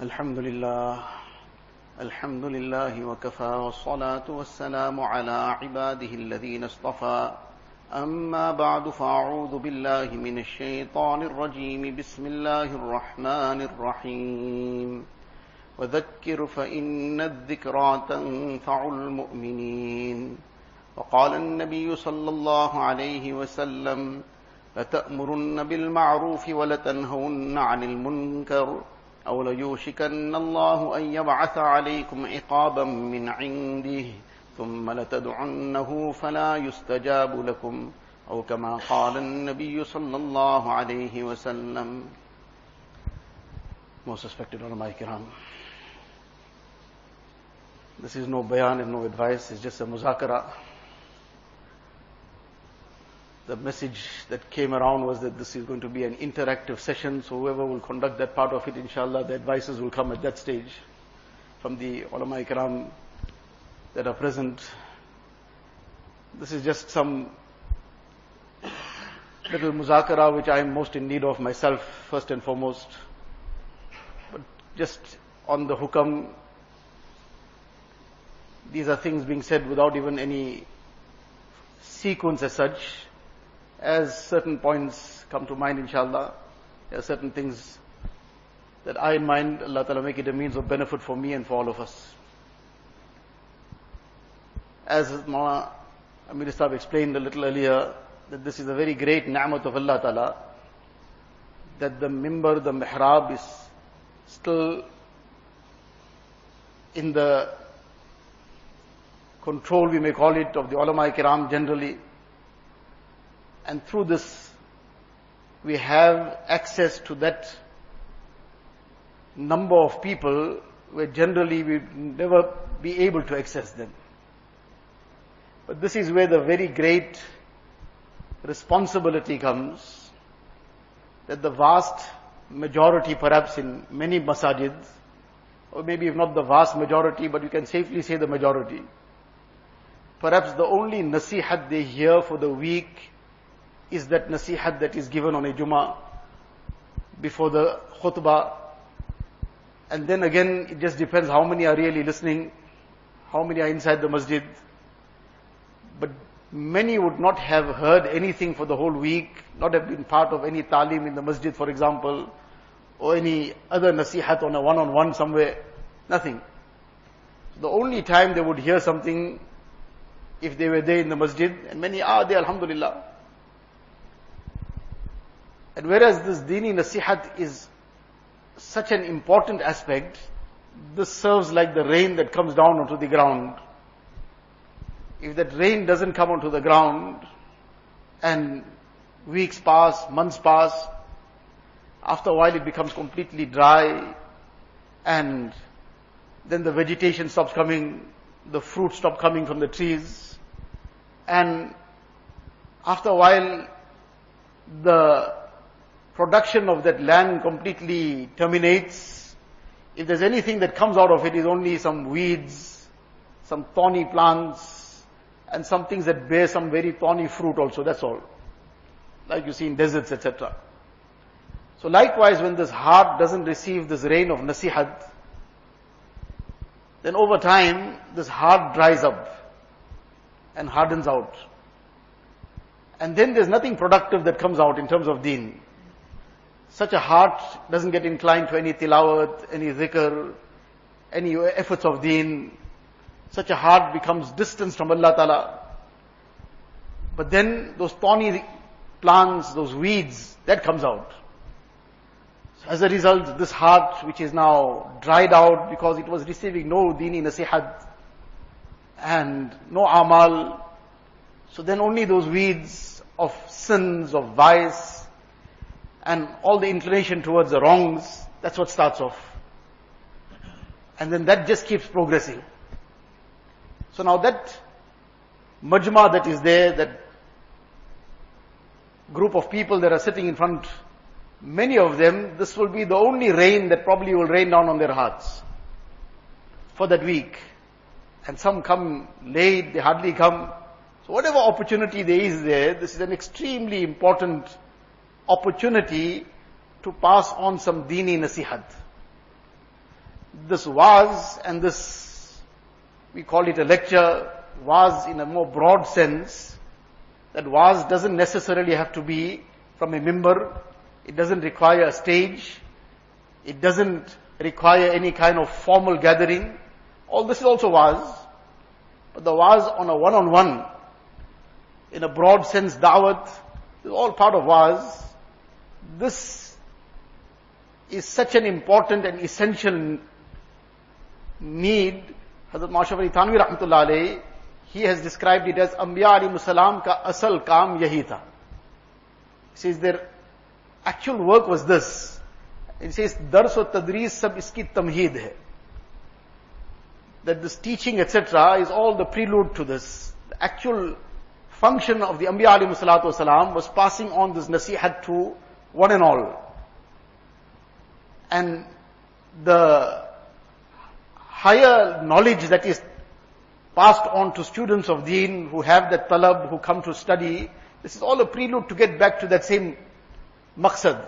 الحمد لله وكفى والصلاة والسلام على عباده الذين اصطفى أما بعد فأعوذ بالله من الشيطان الرجيم بسم الله الرحمن الرحيم وذكر فإن الذكرى تنفع المؤمنين وقال النبي صلى الله عليه وسلم لتأمرن بالمعروف ولتنهون عن المنكر أو ليوشكن الله أن يبعث عليكم عقابا من عنده ثم لتدعنه فلا يستجاب لكم أو كما قال النبي صلى الله عليه وسلم. Most respected ulama kiram, this is no bayan and no advice, it's just a muzakara. The message that came around was that this is going to be an interactive session, so whoever will conduct that part of it, inshallah, the advices will come at that stage from the ulama ikram that are present. This is just some little muzakara which I am most in need of myself, first and foremost. But just on the hukam, these are things being said without even any sequence as such. As certain points come to mind, inshallah, there are certain things that I in mind, Allah Ta'ala make it a means of benefit for me and for all of us. As Mawlana Amir Sahib explained a little earlier, that this is a very great ni'mat of Allah Ta'ala, that the mimbar, the mihrab is still in the control, we may call it, of the ulama kiram generally. And through this, we have access to that number of people where generally we would never be able to access them. But this is where the very great responsibility comes, that the vast majority, perhaps in many masajid, or maybe if not the vast majority, but you can safely say the majority, perhaps the only nasihat they hear for the week is that nasihat that is given on a Jumu'ah before the khutbah. And then again, it just depends how many are really listening, how many are inside the masjid. But many would not have heard anything for the whole week, not have been part of any talim in the masjid, for example, or any other nasihat on a one-on-one somewhere, nothing. The only time they would hear something, if they were there in the masjid, and many are there, alhamdulillah. And whereas this dini nasihat is such an important aspect, this serves like the rain that comes down onto the ground. If that rain doesn't come onto the ground, and weeks pass, months pass, after a while it becomes completely dry, and then the vegetation stops coming, the fruit stop coming from the trees, and after a while the production of that land completely terminates. If there's anything that comes out of it, is only some weeds, some thorny plants, and some things that bear some very thorny fruit also, that's all. Like you see in deserts, etc. So likewise, when this heart doesn't receive this rain of nasihat, then over time, this heart dries up and hardens out. And then there's nothing productive that comes out in terms of deen. Such a heart doesn't get inclined to any tilawat, any dhikr, any efforts of deen. Such a heart becomes distant from Allah Ta'ala. But then those thorny plants, those weeds, that comes out. So as a result, this heart, which is now dried out because it was receiving no dini nasihat and no amal, so then only those weeds of sins, of vice, and all the inclination towards the wrongs, that's what starts off. And then that just keeps progressing. So now that majma that is there, that group of people that are sitting in front, many of them, this will be the only rain that probably will rain down on their hearts for that week. And some come late, they hardly come. So whatever opportunity there is there, this is an extremely important opportunity to pass on some dini nasihat. this waz and this, we call it a lecture, waz in a more broad sense, that waz doesn't necessarily have to be from a mimbar, it doesn't require a stage, it doesn't require any kind of formal gathering. All this is also waz, but the waz on a one-on-one, in a broad sense, da'wat, is all part of waz. This is such an important and essential need. Hazrat Mashraf Ali Thanvi Rahmatullah Alayhi, he has described it as Anbiya alayhi salam ka asal kaam yahi tha. He says their actual work was this. He says dars wa tadrees sab iski tamheed hai. That this teaching etc. is all the prelude to this. The actual function of the Anbiya alayhi salatu wasalam was passing on this nasihat to one and all. And the higher knowledge that is passed on to students of deen who have that talab, who come to study, this is all a prelude to get back to that same maqsad.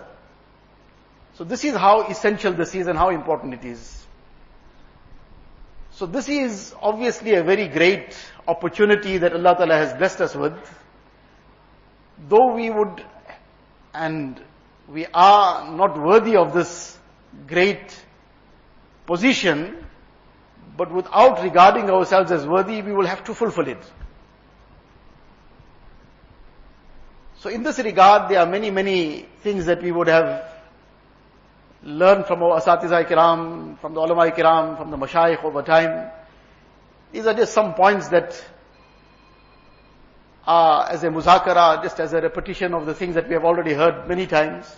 So this is how essential this is and how important it is. So this is obviously a very great opportunity that Allah Ta'ala has blessed us with. Though we would and we are not worthy of this great position, but without regarding ourselves as worthy, we will have to fulfill it. So in this regard, there are many, many things that we would have learned from our Asatiza Kiram, from the Ulama Kiram, from the Mashayikh over time. These are just some points that are as a muzakara, just as a repetition of the things that we have already heard many times.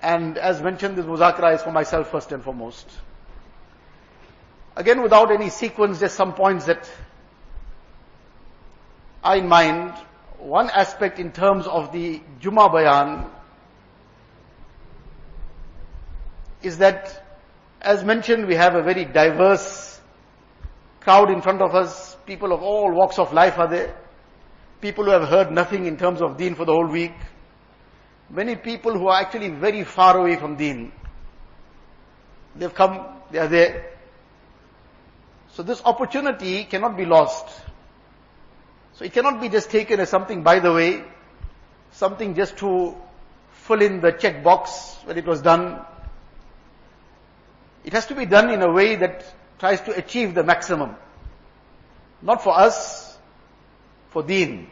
And as mentioned, this muzakara is for myself first and foremost. Again, without any sequence, just some points that are in mind. One aspect in terms of the Jumu'ah bayan is that, as mentioned, we have a very diverse crowd in front of us. People of all walks of life are there. People who have heard nothing in terms of deen for the whole week. Many people who are actually very far away from deen. They've come, they are there. So this opportunity cannot be lost. So it cannot be just taken as something by the way, something just to fill in the check box when it was done. It has to be done in a way that tries to achieve the maximum. Not for us, for deen.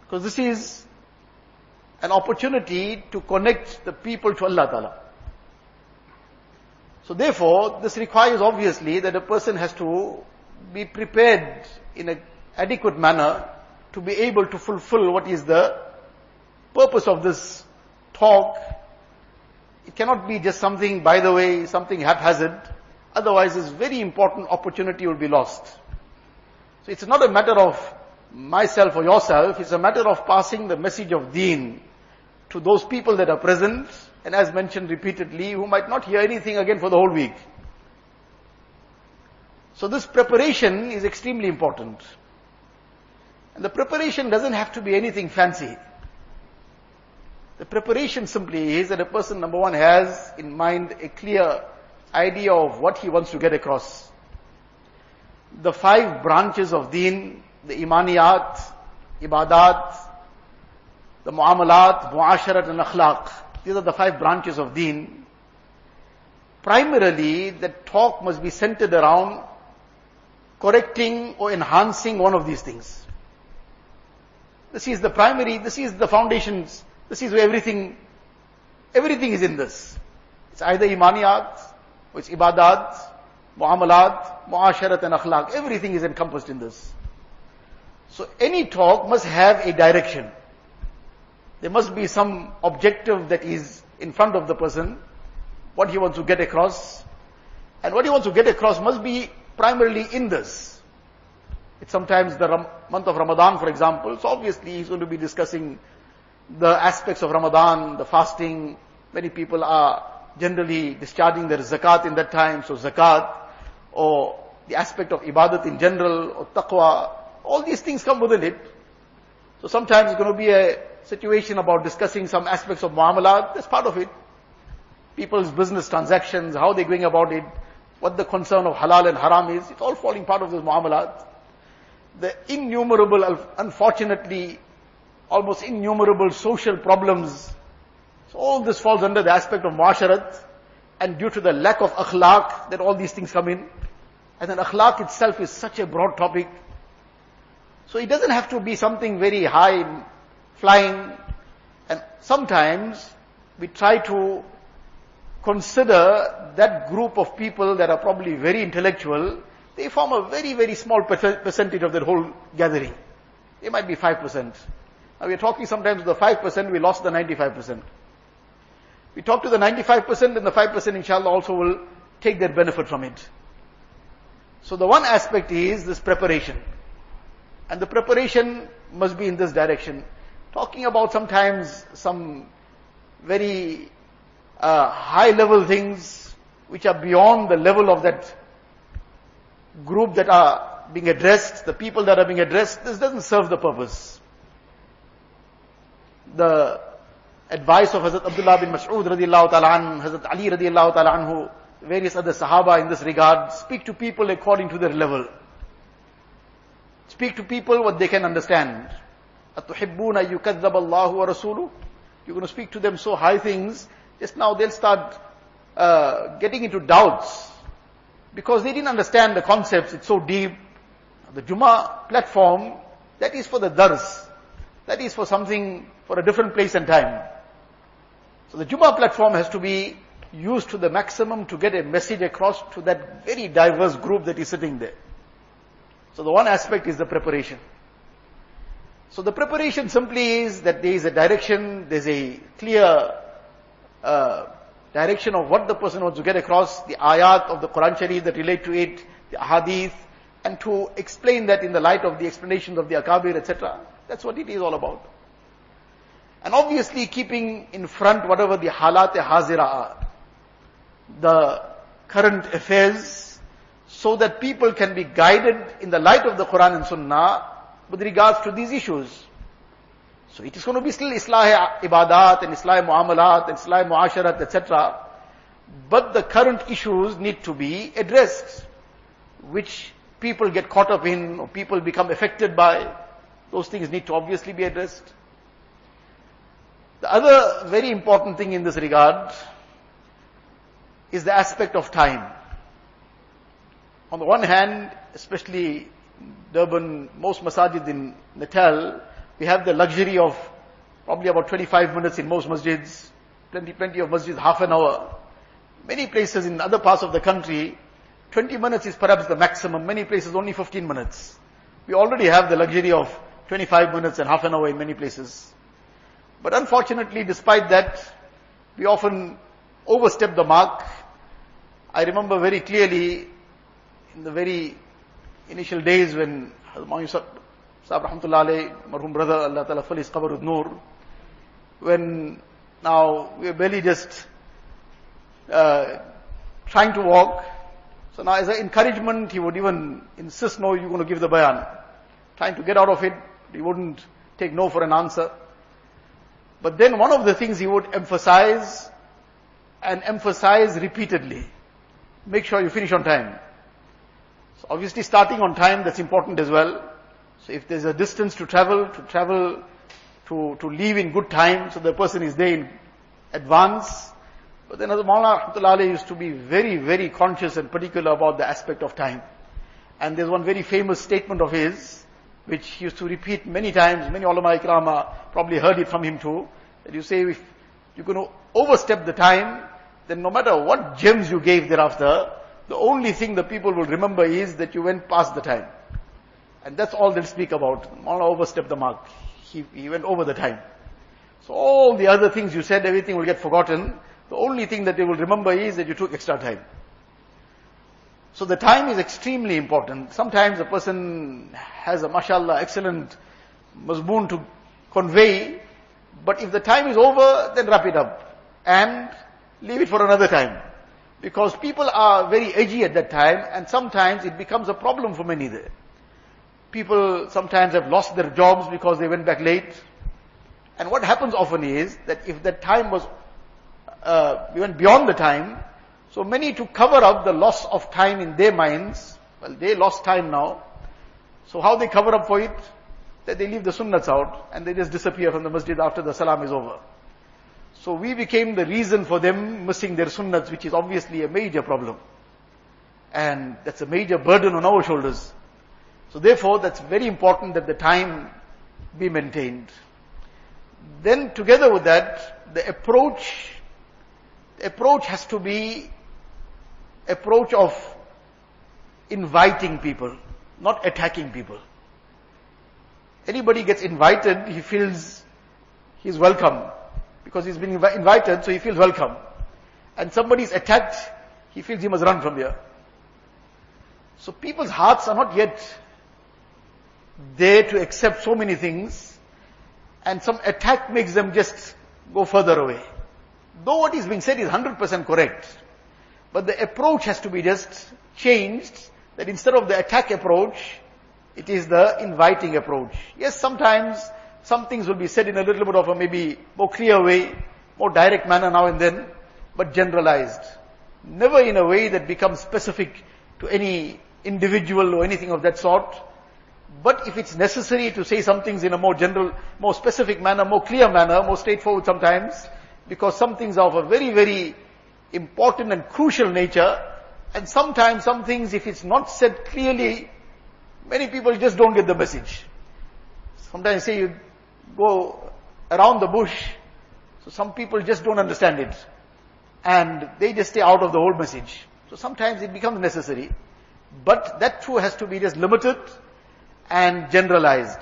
Because this is an opportunity to connect the people to Allah Ta'ala. So therefore, this requires obviously that a person has to be prepared in an adequate manner to be able to fulfill what is the purpose of this talk. It cannot be just something by the way, something haphazard. Otherwise, this very important opportunity will be lost. So it's not a matter of myself or yourself, it's a matter of passing the message of deen to those people that are present, and as mentioned repeatedly, who might not hear anything again for the whole week. So this preparation is extremely important. And the preparation doesn't have to be anything fancy. The preparation simply is that a person, number one, has in mind a clear idea of what he wants to get across. The 5 branches of deen, the imaniyat, ibadat, the muamalat, muasharat and akhlaq. These are the 5 branches of deen. Primarily, the talk must be centered around correcting or enhancing one of these things. This is the primary, this is the foundations, this is where everything is in this. It's either imaniyat, or it's ibadat, muamalat, muasharat and akhlaq. Everything is encompassed in this. So any talk must have a direction. There must be some objective that is in front of the person, what he wants to get across. And what he wants to get across must be primarily in this. It's sometimes the month of Ramadan, for example. So obviously he's going to be discussing the aspects of Ramadan, the fasting. Many people are generally discharging their zakat in that time. So zakat, or the aspect of ibadat in general, or taqwa, all these things come within it. So sometimes it's going to be a situation about discussing some aspects of muamalat. That's part of it. people's business transactions, how they're going about it, what the concern of halal and haram is. It's all falling part of this muamalat. The innumerable, unfortunately, almost innumerable social problems. So all this falls under the aspect of muasharat, and due to the lack of akhlaq, that all these things come in. And then akhlaq itself is such a broad topic. So it doesn't have to be something very high, flying. And sometimes we try to consider that group of people that are probably very intellectual. They form a very, very small percentage of that whole gathering. They might be 5%. Now we're talking sometimes the 5%, we lost the 95%. We talk to the 95% and the 5% inshallah also will take their benefit from it. So the one aspect is this preparation. And the preparation must be in this direction. Talking about sometimes some very high level things which are beyond the level of that group that are being addressed, the people that are being addressed, this doesn't serve the purpose. The advice of Hazrat Abdullah bin Mas'ud radiallahu ta'ala anhu, Hazrat Ali radiallahu ta'ala anhu, various other Sahaba in this regard, speak to people according to their level. Speak to people what they can understand. أَتُحِبُّونَ يُكَذَّبَ اللَّهُ وَرَسُولُهُ. You're going to speak to them so high things, just now they'll start getting into doubts. Because they didn't understand the concepts, it's so deep. The Jumuah platform, that is for the dars. That is for something, for a different place and time. So the Jumuah platform has to be used to the maximum to get a message across to that very diverse group that is sitting there. So the one aspect is the preparation. So the preparation simply is that there is a direction, there's a clear direction of what the person wants to get across, the ayat of the Quran Sharif that relate to it, the hadith, and to explain that in the light of the explanations of the akabir, etc. That's what it is all about. And obviously keeping in front whatever the halat hazira are, the current affairs, so that people can be guided in the light of the Quran and Sunnah with regards to these issues. So it is going to be still Islah ibadat and Islah muamalat and Islah muasharat, etc. But the current issues need to be addressed, which people get caught up in or people become affected by. Those things need to obviously be addressed. The other very important thing in this regard is the aspect of time. On the one hand, especially Durban, most masajid in Patel, we have the luxury of probably about 25 minutes in most masjids, plenty of masjids, half an hour. Many places in other parts of the country, 20 minutes is perhaps the maximum. Many places only 15 minutes. We already have the luxury of 25 minutes and half an hour in many places. But unfortunately, despite that, we often overstep the mark. I remember very clearly in the very initial days when Sahib Rahmatullah alayhi, marhum brother, Allah Ta'ala fill his qabr with nur, when now we are barely just trying to walk. So now as an encouragement, he would even insist, no, you're going to give the bayan. Trying to get out of it, he wouldn't take no for an answer. But then one of the things he would emphasize, and emphasize repeatedly, make sure you finish on time. So obviously starting on time, that's important as well. So if there's a distance to travel, to leave in good time, so the person is there in advance. But then Maulana Rahmatullah Alayhi used to be very, very conscious and particular about the aspect of time. And there's one very famous statement of his, which he used to repeat many times. Many ulama ikrama probably heard it from him too. That you say, if you're going to overstep the time, then no matter what gems you gave thereafter, the only thing the people will remember is that you went past the time. And that's all they'll speak about. Maulana overstepped the mark. He went over the time. So all the other things you said, everything will get forgotten. The only thing that they will remember is that you took extra time. So the time is extremely important. Sometimes a person has a mashallah excellent mazmoon to convey, but if the time is over, then wrap it up and leave it for another time. Because people are very edgy at that time, and sometimes it becomes a problem for many there. People sometimes have lost their jobs because they went back late. And what happens often is that if that time was we went beyond the time. So many, to cover up the loss of time in their minds, well, they lost time now. So how they cover up for it? That they leave the sunnats out and they just disappear from the masjid after the salam is over. So we became the reason for them missing their sunnats, which is obviously a major problem. And that's a major burden on our shoulders. So therefore, that's very important that the time be maintained. Then together with that, the approach has to be approach of inviting people, not attacking people. Anybody gets invited, he feels he's welcome. Because he's been invited, so he feels welcome. And somebody is attacked, he feels he must run from here. So people's hearts are not yet there to accept so many things, and some attack makes them just go further away. Though what is being said is 100% correct, but the approach has to be just changed, that instead of the attack approach, it is the inviting approach. Yes, sometimes some things will be said in a little bit of a maybe more clear way, more direct manner now and then, but generalized. Never in a way that becomes specific to any individual or anything of that sort. But if it's necessary to say some things in a more general, more specific manner, more clear manner, more straightforward sometimes, because some things are of a very, very important and crucial nature, and sometimes some things, if it's not said clearly, many people just don't get the message. Sometimes say you go around the bush, so some people just don't understand it, and they just stay out of the whole message. So sometimes it becomes necessary, but that too has to be just limited and generalized.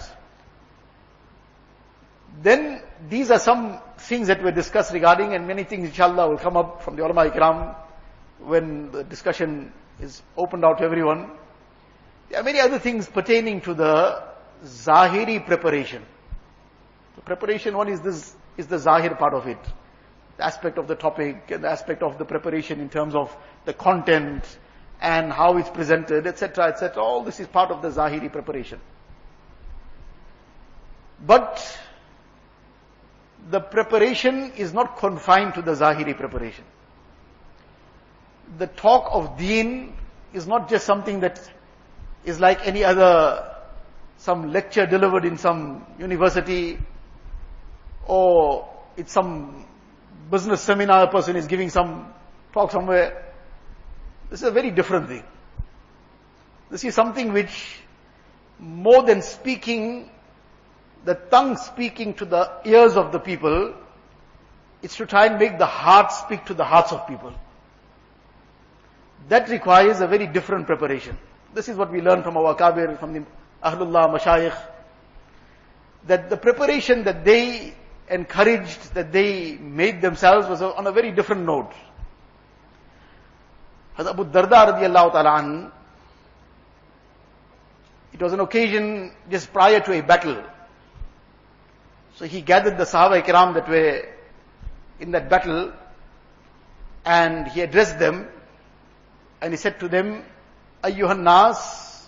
Then these are some things that were discussed regarding, and many things inshallah will come up from the ulama ikram when the discussion is opened out to everyone. There are many other things pertaining to the zahiri preparation. The preparation one is the zahir part of it. The aspect of the topic and the aspect of the preparation in terms of the content and how it's presented, etc., etc. All this is part of the zahiri preparation. But the preparation is not confined to the zahiri preparation. The talk of deen is not just something that is like any other, some lecture delivered in some university, or it's some business seminar, a person is giving some talk somewhere. This is a very different thing. This is something which, more than speaking, the tongue speaking to the ears of the people, it's to try and make the heart speak to the hearts of people. That requires a very different preparation. This is what we learn from our Kabir, from the Ahlullah, Mashayikh, that the preparation that they encouraged, that they made themselves, was on a very different note. Hazrat Abu Darda radiyallahu ta'ala an, it was an occasion just prior to a battle. So he gathered the Sahaba Ikram that were in that battle, and he addressed them, and he said to them, Ayyuhan nas,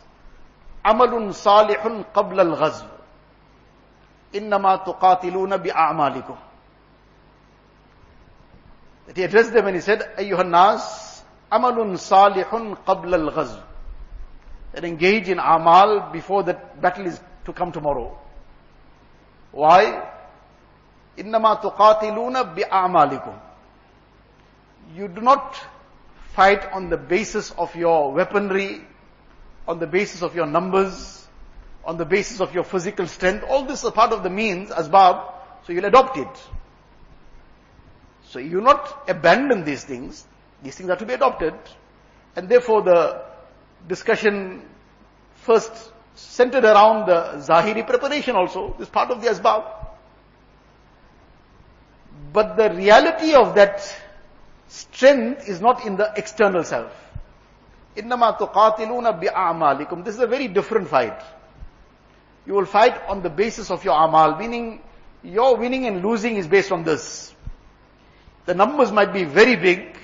amalun salihun qabla al-ghazw, innama tuqatiluna bi'a'malikum. That he addressed them and he said, Ayyuhan nas, amalun salihun qabla al-ghazw. That engage in amal before that battle is to come tomorrow. Why? Innama tuqatiluna bi'a'malikum. You do not fight on the basis of your weaponry, on the basis of your numbers, on the basis of your physical strength. All this is part of the means, asbab, so you'll adopt it. So you not abandon these things are to be adopted. And therefore the discussion first centered around the zahiri preparation also, this part of the asbab. But the reality of that strength is not in the external self. Innama tuqatiluna bi'a'malikum. This is a very different fight. You will fight on the basis of your amal, meaning your winning and losing is based on this. The numbers might be very big,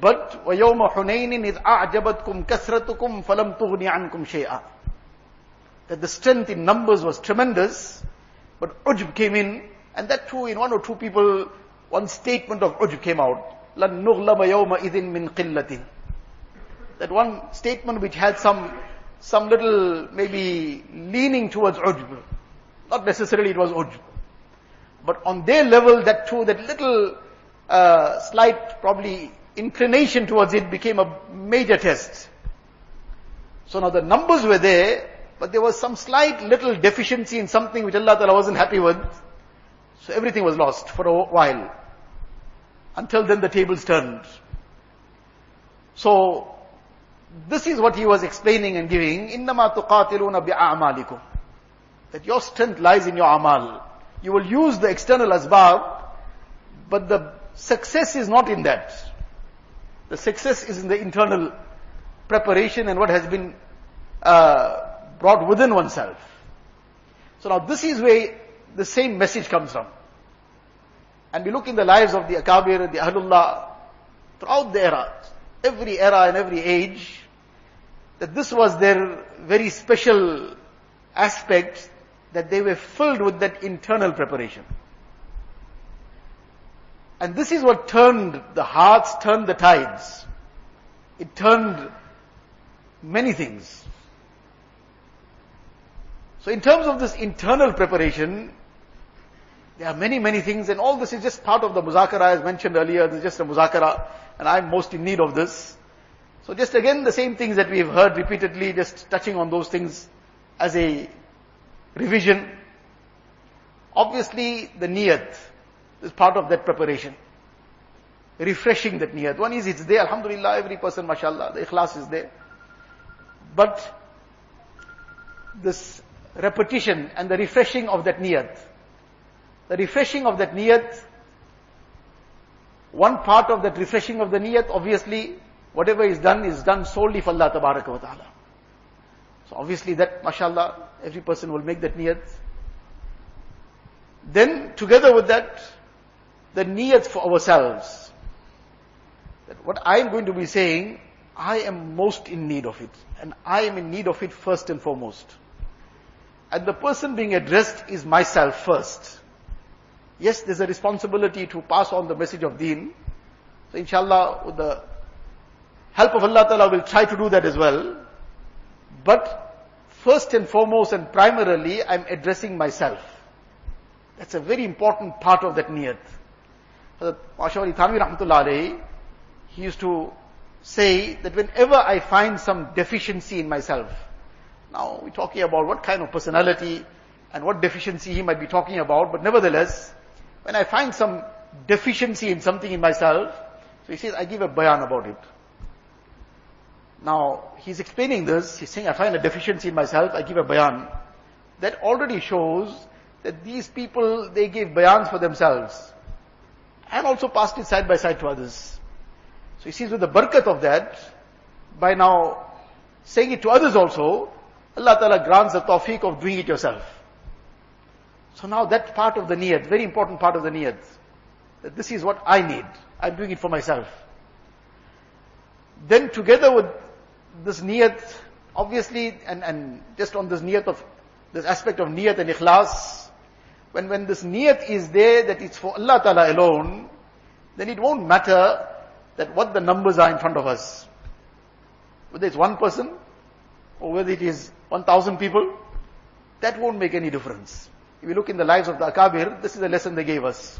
but وَيَوْمَ حُنَيْنٍ إِذْ أَعْجَبَتْكُمْ كَثْرَتُكُمْ فَلَمْ تُغْنِ عَنْكُمْ شَيْئًا. That the strength in numbers was tremendous, but ujb came in, and that too in one or two people one statement of ujb came out. لَن نُغْلَبَ يَوْمَئِذٍ مِّن قِلَّةٍ. That one statement which had some little maybe leaning towards ujb. Not necessarily it was ujb. But on their level, that too, that little slight probably inclination towards it became a major test. So now the numbers were there, but there was some slight little deficiency in something which Allah Ta'ala wasn't happy with. So everything was lost for a while. Until then the tables turned. So, this is what he was explaining and giving. إِنَّمَا تُقَاتِلُونَ بِأَعْمَالِكُمْ. That your strength lies in your amal. You will use the external asbab, but the success is not in that. The success is in the internal preparation and what has been brought within oneself. So now this is where the same message comes from. And we look in the lives of the Akabir, the Ahlullah, throughout the era, every era and every age, that this was their very special aspect, that they were filled with that internal preparation. And this is what turned the hearts, turned the tides. It turned many things. So in terms of this internal preparation, there are many things, and all this is just part of the muzakara as mentioned earlier. This is just a muzakara, and I'm most in need of this. So just again the same things that we've heard repeatedly, just touching on those things as a revision. Obviously the niyat is part of that preparation. Refreshing that niyat. One is it's there, alhamdulillah, every person, mashallah, the ikhlas is there. But this repetition and the refreshing of that niyat, the refreshing of that niyat, one part of that refreshing of the niyat, obviously, whatever is done solely for Allah Tabaraka wa Ta'ala. So obviously that, mashallah, every person will make that niyat. Then, together with that, the niyat for ourselves. That what I am going to be saying, I am most in need of it. And I am in need of it first and foremost. And the person being addressed is myself first. Yes, there's a responsibility to pass on the message of deen. So inshallah, with the help of Allah Ta'ala, we'll try to do that as well. But first and foremost and primarily, I'm addressing myself. That's a very important part of that niyat. Mashawari Thanvi Rahmatullah alayhi, he used to say that whenever I find some deficiency in myself, now we're talking about what kind of personality and what deficiency he might be talking about, but nevertheless, when I find some deficiency in something in myself, so he says, I give a bayan about it. Now, he's explaining this, he's saying, I find a deficiency in myself, I give a bayan. That already shows that these people, they gave bayans for themselves, and also passed it side by side to others. So he sees with the barakat of that, by now saying it to others also, Allah Ta'ala grants the tawfiq of doing it yourself. So now that part of the niyat, very important part of the niyat, that this is what I need, I'm doing it for myself. Then together with this niyat, obviously, and just on this niyat of, this aspect of niyat and ikhlas, when this niyat is there, that it's for Allah Ta'ala alone, then it won't matter that what the numbers are in front of us. Whether it's one person, or whether it is 1,000 people, that won't make any difference. If you look in the lives of the Akabir, this is the lesson they gave us.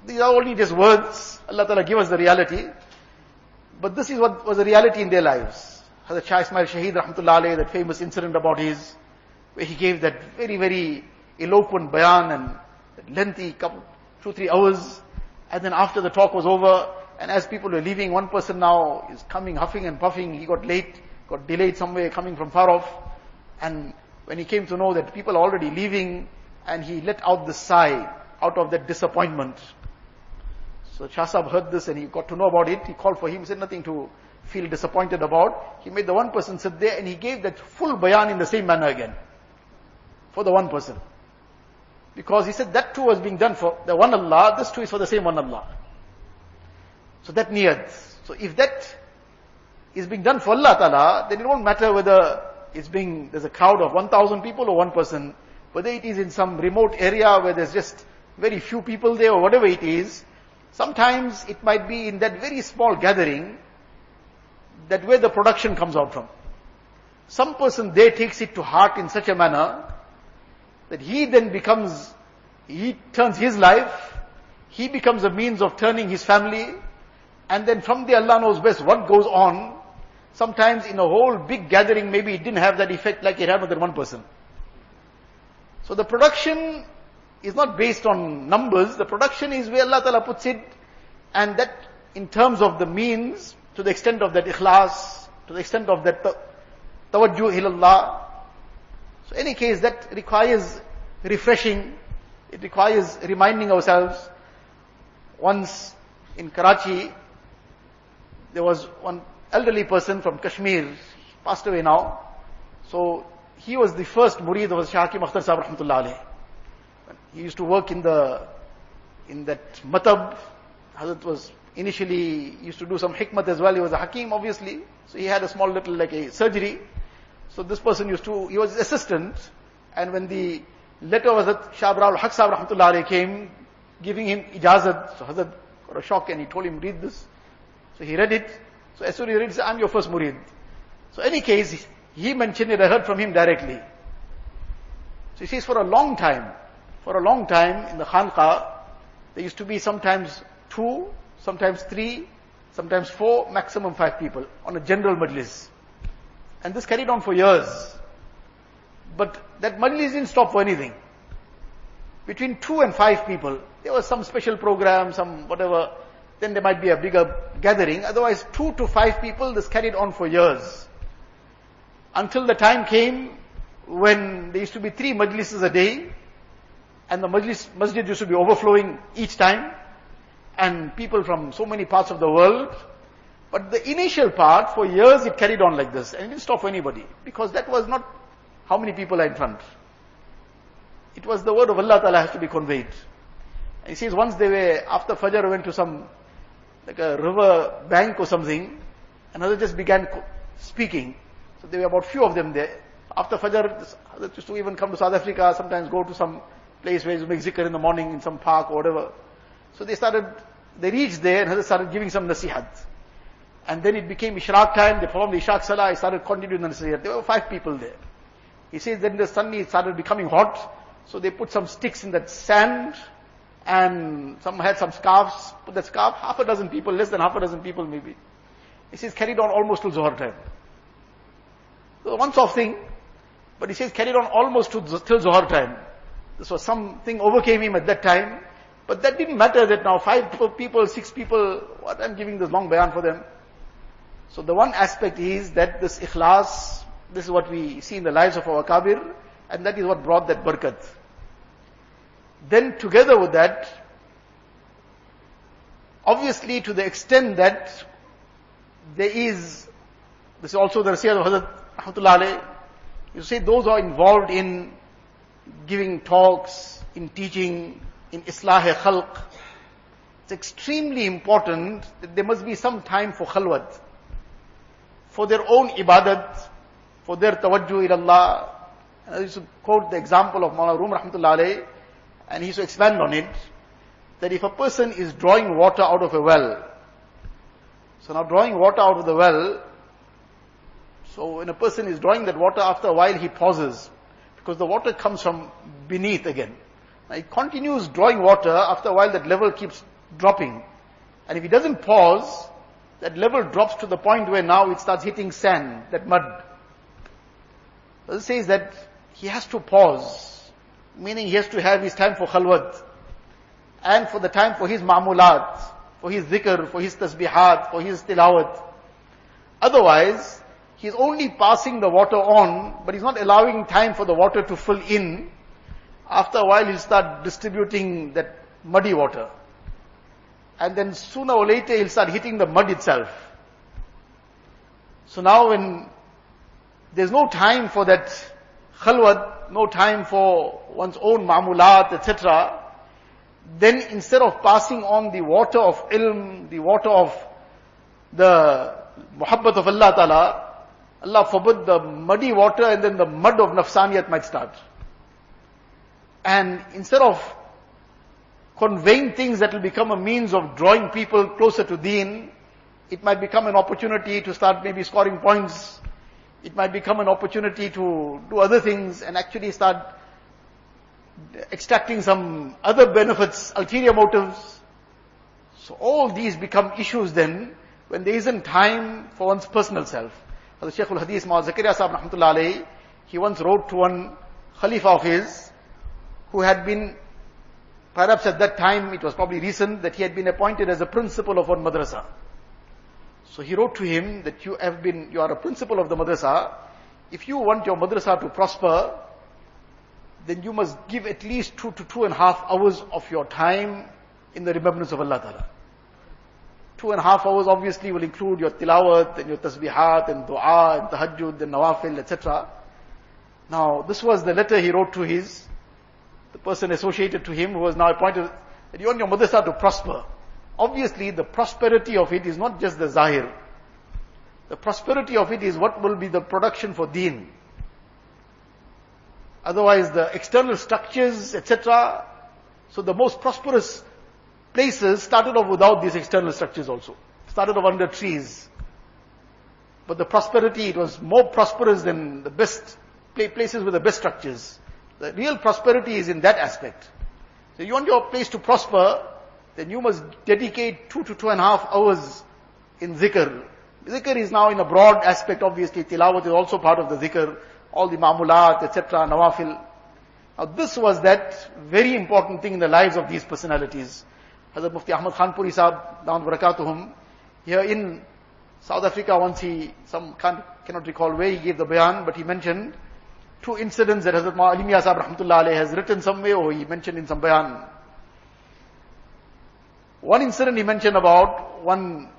These are only just words. Allah Ta'ala gave us the reality. But this is what was the reality in their lives. Hazrat Shah Ismail Shaheed Rahmatullah alayhi, that famous incident about his, where he gave that very eloquent bayan and lengthy 2-3 hours. And then after the talk was over, and as people were leaving, one person now is coming huffing and puffing. He got late, got delayed somewhere, coming from far off. And when he came to know that people are already leaving, and he let out the sigh out of that disappointment. So Shah Sahab heard this and he got to know about it. He called for him, he said nothing to feel disappointed about. He made the one person sit there and he gave that full bayan in the same manner again. For the one person. Because he said that too was being done for the one Allah, this too is for the same one Allah. So that niyat. So if that is being done for Allah Ta'ala, then it won't matter whether there's a crowd of 1,000 people or one person. Whether it is in some remote area where there's just very few people there or whatever it is, Sometimes it might be in that very small gathering that where the production comes out from. Some person there takes it to heart in such a manner that he then he turns his life, he becomes a means of turning his family, and then from there Allah knows best what goes on. Sometimes in a whole big gathering, maybe it didn't have that effect like it had with that one person. So the production is not based on numbers, the production is where Allah Ta'ala puts it, and that in terms of the means, to the extent of that ikhlas, to the extent of that tawajjuh ilallah. So any case, that requires refreshing, it requires reminding ourselves. Once in Karachi, there was one elderly person from Kashmir, he passed away now. So he was the first murid of Shaykh Hakim Akhtar Sahib rahmatullah alayh. He used to work in that matab. Hazrat was initially used to do some hikmat as well. He was a Hakim obviously. So he had a small little like a surgery. So this person he was his assistant. And when the letter of Hazrat Shah Abrahul Haq Sahib rahmatullah alayh came, giving him ijazat, so Hazrat got a shock and he told him, read this. So he read it. So as soon as he read it, he said, I'm your first murid. So any case, he mentioned it, I heard from him directly. So he says for a long time in the Khanqa, there used to be sometimes 2, sometimes 3, sometimes 4, maximum 5 people on a general majlis. And this carried on for years. But that majlis didn't stop for anything. Between 2 and 5 people, there was some special program, some whatever, then there might be a bigger gathering. Otherwise, 2 to 5 people, this carried on for years. Until the time came when there used to be 3 majlises a day, and the masjid used to be overflowing each time, and people from so many parts of the world. But the initial part, for years it carried on like this, and it didn't stop for anybody, because that was not how many people are in front. It was the word of Allah Ta'ala has to be conveyed. And he says once they were, after Fajr, went to some, like a river bank or something, and others just began speaking. So there were about few of them there. After Fajr, others used to even come to South Africa, sometimes go to some place where you make zikr in the morning in some park or whatever. So they reached there and others started giving some nasihat. And then it became Ishraq time, they performed the Ishraq Salah, I started continuing the nasihat. There were 5 people there. He says then suddenly it started becoming hot, so they put some sticks in that sand, and some had some scarves, put that scarf, half a dozen people, less than half a dozen people maybe. He says carried on almost till Zuhr time. So a once-off thing, but he says carried on almost till Zuhr time. This was something overcame him at that time, but that didn't matter that now 5 people, 6 people, what I'm giving this long bayan for them. So the one aspect is that this ikhlas, this is what we see in the lives of our kabir, and that is what brought that barakat. Then together with that, obviously to the extent that there is, this is also the Rasiyat of Hazrat Rahmatullah Alayh, you say those are involved in giving talks, in teaching, in Islah Khalq. It's extremely important that there must be some time for khalwat, for their own ibadat, for their tawajjuh ila Allah. I used to quote the example of Mawlana Rum Rahmatullah Alayh, and he used to expand on it, that if a person is drawing water out of a well, so now drawing water out of the well, so when a person is drawing that water, after a while he pauses, because the water comes from beneath again. Now he continues drawing water, after a while that level keeps dropping. And if he doesn't pause, that level drops to the point where now it starts hitting sand, that mud. So it says that he has to pause, meaning he has to have his time for khalwat, and for the time for his ma'mulat, for his dhikr, for his tasbihat, for his tilawat. Otherwise, he's only passing the water on, but he's not allowing time for the water to fill in. After a while, he'll start distributing that muddy water. And then sooner or later, he'll start hitting the mud itself. So now when there's no time for that khalwat, no time for one's own ma'mulat, etc., then instead of passing on the water of ilm, the water of the muhabbat of Allah Ta'ala, Allah forbid, the muddy water and then the mud of nafsaniyat might start. And instead of conveying things that will become a means of drawing people closer to deen. It might become an opportunity to start maybe scoring points. It might become an opportunity to do other things and actually start extracting some other benefits, ulterior motives. So all these become issues then when there isn't time for one's personal self. As Shaykh al-Hadith Mawaz Zakaria Sahib Rahmatullah Alayhi, he once wrote to one Khalifa of his who had been, perhaps at that time, it was probably recent, that he had been appointed as a principal of one madrasa. So he wrote to him that you are a principal of the madrasa. If you want your madrasa to prosper, then you must give at least 2 to 2.5 hours of your time in the remembrance of Allah Ta'ala. 2.5 hours obviously will include your tilawat and your tasbihat and dua and tahajjud and nawafil, etc. Now, this was the letter he wrote to the person associated to him who was now appointed, that you want your madrasa to prosper. Obviously, the prosperity of it is not just the zahir. The prosperity of it is what will be the production for deen. Otherwise, the external structures, etc. So the most prosperous places started off without these external structures also. Started off under trees. But the prosperity, it was more prosperous than the best places with the best structures. The real prosperity is in that aspect. So you want your place to prosper, then you must dedicate 2 to 2.5 hours in zikr. Zikr is now in a broad aspect, obviously. Tilawat is also part of the zikr. All the ma'mulat, etc., nawafil. Now this was that very important thing in the lives of these personalities. Hazrat Mufti Ahmad Khanpuri Sahib, Dawn Barakatuhum, here in South Africa, once cannot recall where he gave the bayan, but he mentioned 2 incidents that Hazrat Ilyas Sahib Rahmatullah Alayhi has written somewhere, or he mentioned in some bayan. One incident he mentioned about one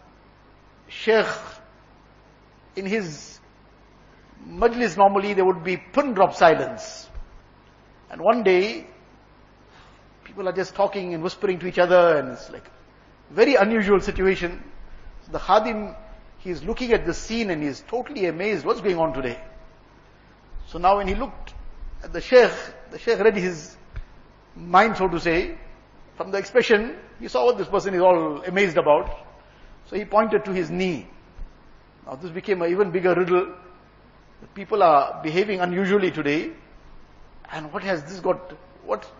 sheikh. In his majlis, normally there would be pin drop silence. And one day, people are just talking and whispering to each other, and it's like a very unusual situation. So the khadim, he's looking at the scene and he's totally amazed, what's going on today? So now when he looked at the sheikh read his mind, so to say. From the expression, he saw what this person is all amazed about. So he pointed to his knee. Now this became an even bigger riddle. The people are behaving unusually today. And what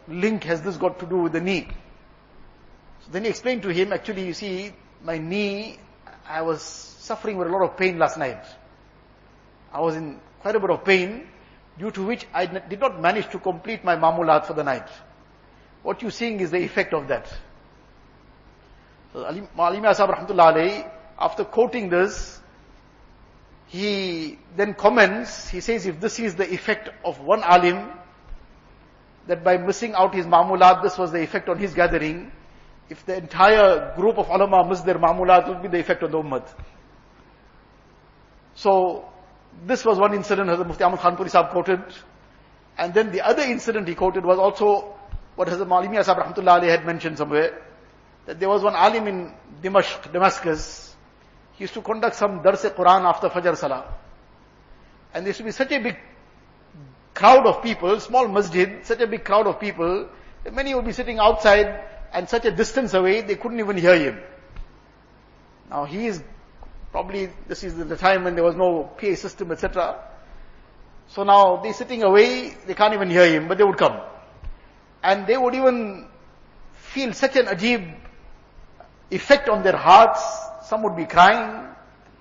link has this got to do with the knee? So then he explained to him, actually you see, my knee, I was suffering with a lot of pain last night. I was in quite a bit of pain, due to which I did not manage to complete my mamulat for the night. What you're seeing is the effect of that. So Alim Asab Rahmatullah Alayhi, after quoting this, he then comments, he says, if this is the effect of one alim, that by missing out his mamulat, this was the effect on his gathering, if the entire group of ulama miss their mamulat, it would be the effect on the ummah. So, this was one incident Hazrat Mufti Ahmad Khanpuri Sahib quoted. And then the other incident he quoted was also what Hazrat Ilyas Sahib Rahmatullah Alayhi had mentioned somewhere, that there was one alim in Damascus. He used to conduct some dars-e-Quran after Fajr Salah. And there used to be such a big crowd of people, small masjid, such a big crowd of people, that many would be sitting outside and such a distance away, they couldn't even hear him. Now this is the time when there was no PA system, etc. So now they're sitting away, they can't even hear him, but they would come. And they would even feel such an ajib effect on their hearts. Some would be crying,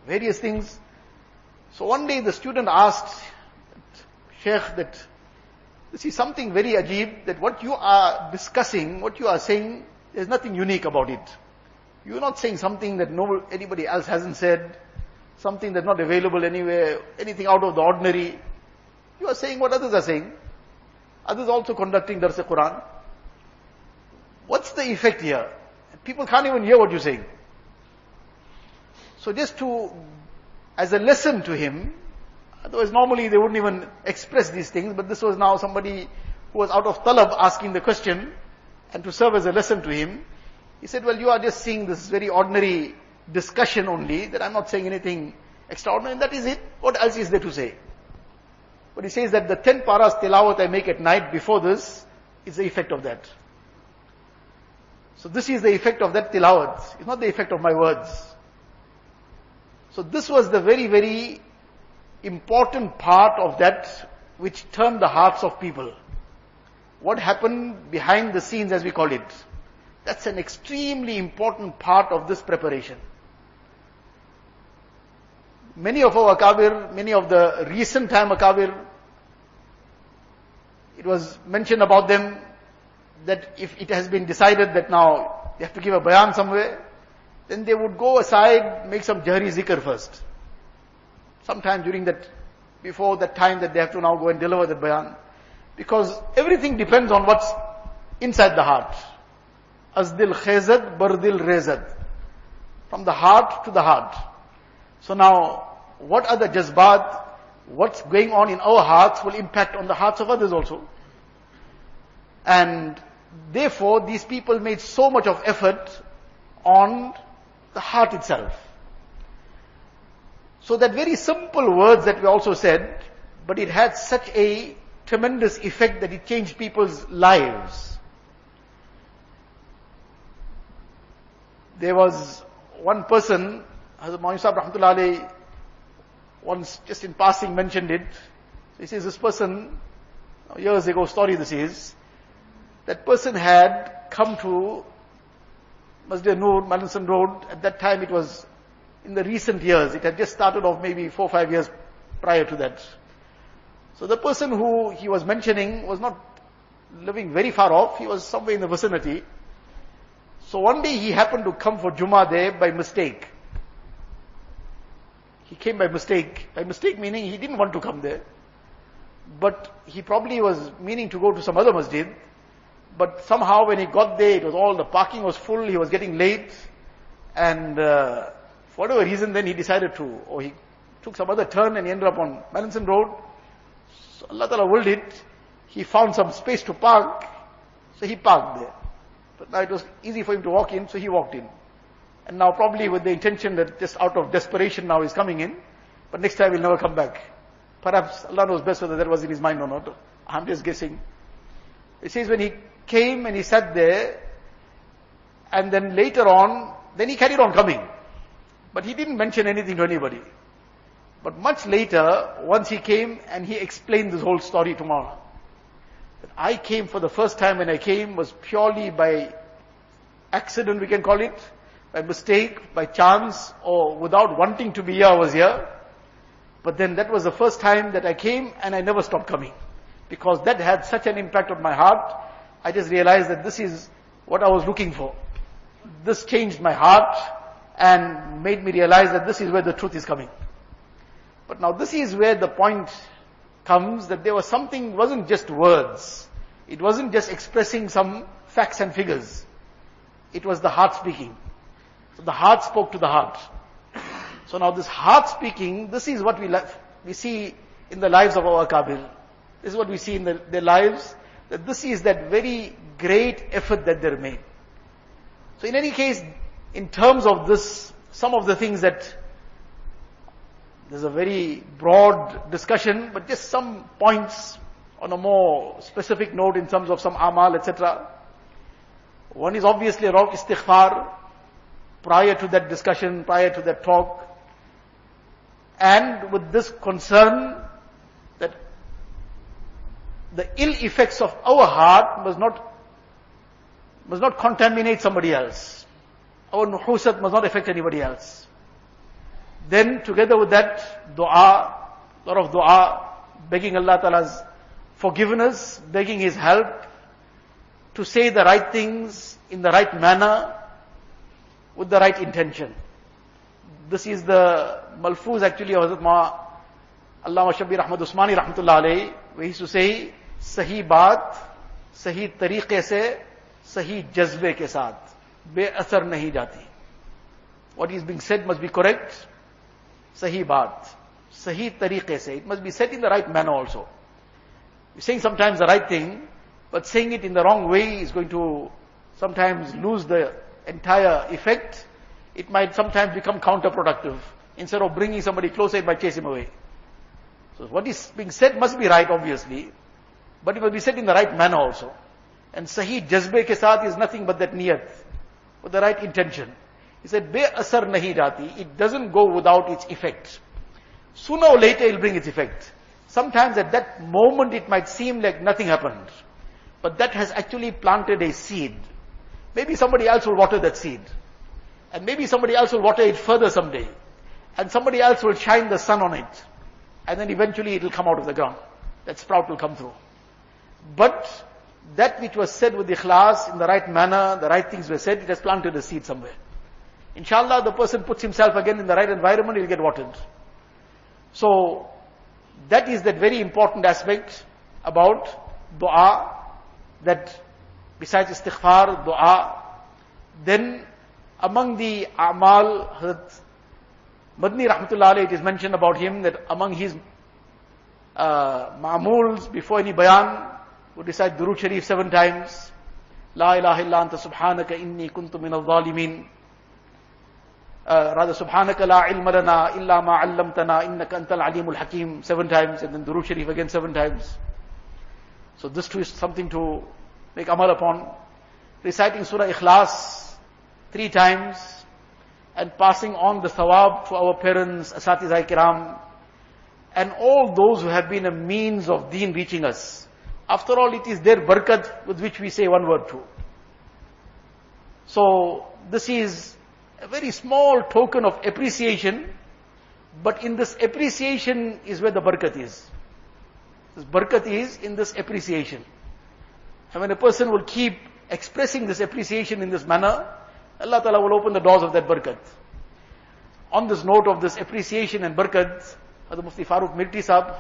various things. So one day the student asked Sheikh that, this is something very ajib, that what you are discussing, what you are saying, there's nothing unique about it. You're not saying something that anybody else hasn't said, something that's not available anywhere, anything out of the ordinary. You are saying what others are saying. Others also conducting Dars-e-Quran. What's the effect here? People can't even hear what you're saying. So just as a lesson to him, otherwise normally they wouldn't even express these things, but this was now somebody who was out of talab asking the question, and to serve as a lesson to him, he said, well, you are just seeing this very ordinary discussion only, that I'm not saying anything extraordinary, and that is it. What else is there to say? But he says that the 10 paras tilawat I make at night before this is the effect of that. So this is the effect of that tilawat. It's not the effect of my words. So this was the very, very important part of that which turned the hearts of people. What happened behind the scenes, as we call it. That's an extremely important part of this preparation. Many of our akabir, many of the recent time akabir, it was mentioned about them that if it has been decided that now they have to give a bayan somewhere, then they would go aside, make some jahri zikr first. Sometime during that, before that time that they have to now go and deliver the bayan. Because everything depends on what's inside the heart. Azdil khezad, bardil rezad. From the heart to the heart. So now, what are the jazbat, what's going on in our hearts will impact on the hearts of others also. And therefore, these people made so much of effort on the heart itself. So that very simple words that we also said, but it had such a tremendous effect that it changed people's lives. There was one person, Hazrat Maulana Sahib Rahmatullah Alayhi, once just in passing mentioned it. He says this person, years ago story this is, that person had come to Masjid Nurul, Madison Road. At that time it was in the recent years. It had just started off maybe 4 or 5 years prior to that. So the person who he was mentioning was not living very far off. He was somewhere in the vicinity. So one day he happened to come for Jumuah there by mistake. He came by mistake. By mistake meaning he didn't want to come there. But he probably was meaning to go to some other masjid. But somehow when he got there, it was all, the parking was full, he was getting late. And for whatever reason then he decided to, or he took some other turn and he ended up on Madison Road. So Allah Ta'ala willed it. He found some space to park. So he parked there. But now it was easy for him to walk in, so he walked in. And now probably with the intention that just out of desperation now he's coming in. But next time he'll never come back. Perhaps Allah knows best whether that was in his mind or not. I'm just guessing. It says when he came and he sat there, and then later on, then he carried on coming. But he didn't mention anything to anybody. But much later, once he came and he explained this whole story tomorrow. That I came for the first time when I came was purely by accident, we can call it, by mistake, by chance, or without wanting to be here, I was here. But then that was the first time that I came and I never stopped coming. Because that had such an impact on my heart, I just realized that this is what I was looking for. This changed my heart and made me realize that this is where the truth is coming. But now this is where the point comes that there was something, wasn't just words. It wasn't just expressing some facts and figures. It was the heart speaking. So the heart spoke to the heart. So now this heart speaking, this is what we see in the lives of our Akabir. This is what we see in their lives, that this is that very great effort that they're made. So in any case, in terms of this, some of the things that, there's a very broad discussion, but just some points on a more specific note in terms of some amal, etc. One is obviously around istighfar, prior to that discussion, prior to that talk. And with this concern that the ill effects of our heart must not contaminate somebody else. Our nuhusat must not affect anybody else. Then together with that, dua, lot of dua, begging Allah Ta'ala's forgiveness, begging His help, to say the right things in the right manner, with the right intention. This is the malfuz actually of Hazrat Allama Shabbir Ahmad Usmani Rahmatullah Alayhi, where he used to say, Sahi baat, sahi tariqe se, sahi jazbe ke saath, be asar nahi jati. What is being said must be correct. Sahi baat, sahi tariqe se. It must be said in the right manner also. You're saying sometimes the right thing, but saying it in the wrong way is going to sometimes lose the entire effect. It might sometimes become counterproductive. Instead of bringing somebody closer, it might chase him away. So what is being said must be right, obviously, but it must be said in the right manner also. And sahi jazbe ke saath is nothing but that niyat. with the right intention. He said, Be asar nahi jati, it doesn't go without its effect. Sooner or later it will bring its effect. Sometimes at that moment it might seem like nothing happened. But that has actually planted a seed. Maybe somebody else will water that seed. And maybe somebody else will water it further someday. And somebody else will shine the sun on it. And then eventually it will come out of the ground. That sprout will come through. But that which was said with ikhlas, in the right manner, the right things were said, it has planted a seed somewhere. Inshallah, the person puts himself again in the right environment, he'll get watered. So, that is that very important aspect about dua, that besides istighfar, dua, then among the a'mal, Hazrat Madni Rahmatullah alayhi, it is mentioned about him that among his ma'amuls before any bayan, would recite Durood Sharif 7 times. La ilaha illa anta subhanaka inni kuntu min al-zalimin. Rather, subhanaka la ilma lana illa ma 'allamtana innaka antal alimul hakim 7 times, and then Durood Sharif again 7 times. So this too is something to make amal upon. Reciting Surah Ikhlas 3 times, and passing on the thawab to our parents, Asatizah Kiram, and all those who have been a means of deen reaching us. After all, it is their barakat with which we say one word to. So, this is a very small token of appreciation, but in this appreciation is where the barakat is. This barakat is in this appreciation. And when a person will keep expressing this appreciation in this manner, Allah Ta'ala will open the doors of that barakat. On this note of this appreciation and barakat, Hazrat Mufti Farooq Mirti Sahab,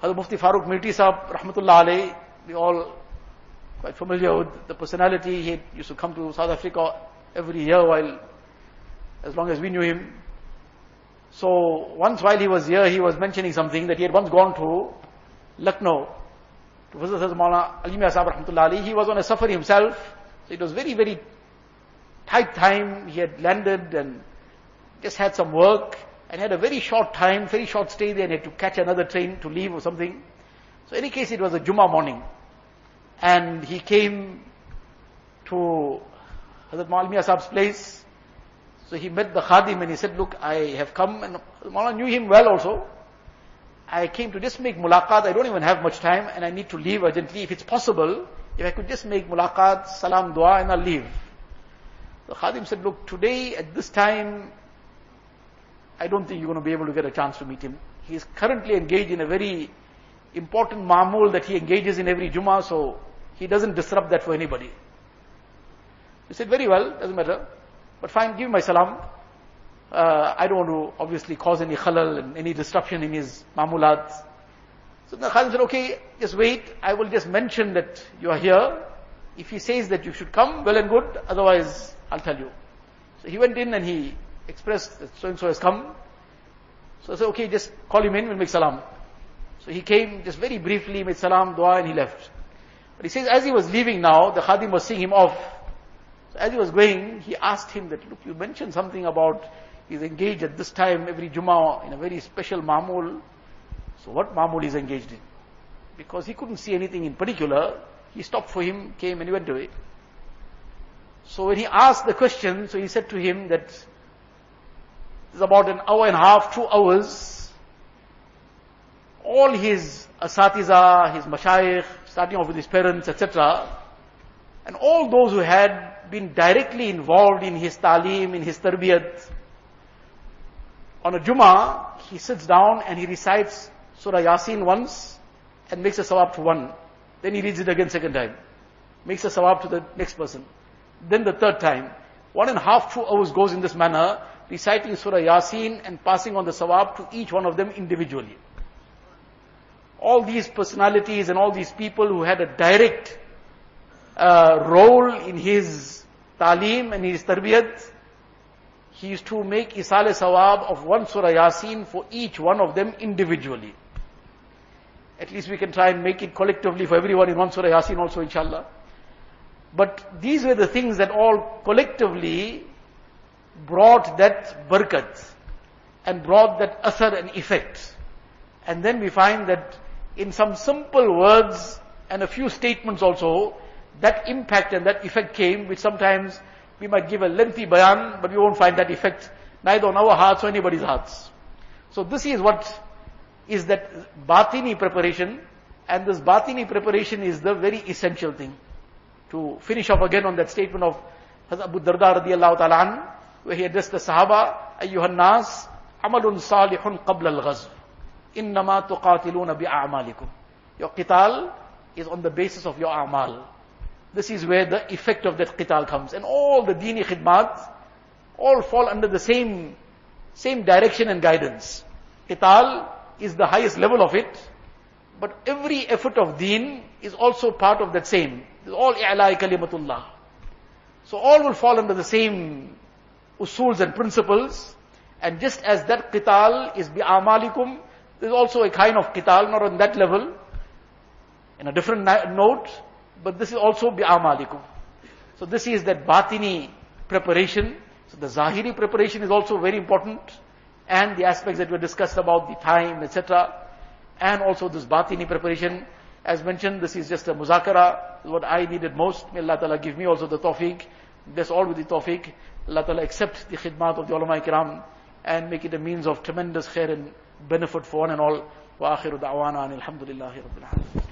Hazrat Mufti Farooq Mirti Sahab, Rahmatullah alayhi, we all quite familiar with the personality. He used to come to South Africa every year as long as we knew him. So once while he was here, he was mentioning something that he had once gone to Lucknow to visit Hazrat Maulana Ilyas Sahab, Rahmatullah alayhi. He was on a safari himself, so it was very, very tight time. He had landed and just had some work, and had a very short time, very short stay there, and had to catch another train to leave or something. So in any case, it was a Jumu'ah morning. And he came to Hazrat Maulana Sahab's place. So he met the Khadim and he said, look, I have come, and Maulana knew him well also. I came to just make mulaqat, I don't even have much time, and I need to leave urgently. If it's possible, if I could just make mulaqat, salam, dua, and I'll leave. The Khadim said, look, today at this time, I don't think you're going to be able to get a chance to meet him. He is currently engaged in a very important ma'amul that he engages in every Jummah, so he doesn't disrupt that for anybody. He said, very well, doesn't matter. But fine, give my salam. I don't want to obviously cause any khalal and any disruption in his ma'amulat. So the Khadim said, okay, just wait. I will just mention that you are here. If he says that you should come, well and good. Otherwise, I'll tell you. So he went in and he expressed that so-and-so has come. So I said, okay, just call him in, we'll make salam. So he came, just very briefly, made salam, dua, and he left. But he says, as he was leaving now, the Khadim was seeing him off. So as he was going, he asked him that, look, you mentioned something about he's engaged at this time, every Jummah, in a very special ma'amul. So what ma'amul he's engaged in? Because he couldn't see anything in particular, he stopped for him, came and he went away. So when he asked the question, so he said to him that it's about an hour and a half, 2 hours. All his asatiza, his mashayikh, starting off with his parents, etc., and all those who had been directly involved in his talim, in his tarbiyat, on a Jummah, he sits down and he recites Surah Yasin once and makes a sawab to one. Then he reads it again second time. Makes a sawab to the next person. Then the third time. 1.5, 2 hours goes in this manner, reciting Surah Yasin and passing on the sawab to each one of them individually. All these personalities and all these people who had a direct role in his talim and his tarbiyat, he used to make isale sawab of one Surah Yasin for each one of them individually. At least we can try and make it collectively for everyone in one Surah Yasin also, inshallah. But these were the things that all collectively brought that barakat and brought that asar and effect. And then we find that in some simple words and a few statements also, that impact and that effect came, which sometimes we might give a lengthy bayan, but we won't find that effect neither on our hearts or anybody's hearts. So this is what is that batini preparation, and this batini preparation is the very essential thing. To finish off again on that statement of Hazrat Abu Darda radiyallahu ta'ala an, where he addressed the Sahaba, Ayyuhan nas, amalun salihun qabla al-ghazw, innama tuqatiluna bi'a'malikum. Your qital is on the basis of your a'mal. This is where the effect of that qital comes. And all the dini khidmat, all fall under the same direction and guidance. Qital is the highest level of it, but every effort of deen is also part of that same. It's all i'la'i kalimatullah. So all will fall under the same usuls and principles. And just as that qital is bi'amalikum, there's also a kind of qital, not on that level, in a different note, but this is also bi'amalikum. So this is that batini preparation. So the zahiri preparation is also very important, and the aspects that were discussed about the time, etc. And also this batini preparation. As mentioned, this is just a muzakara, what I needed most. May Allah Ta'ala give me also the tawfiq, bless all with the tawfiq. Allah Ta'ala accept the khidmat of the ulama kiram and make it a means of tremendous khair and benefit for one and all. Wa akhiru da'wana alhamdulillahi rabbil alamin.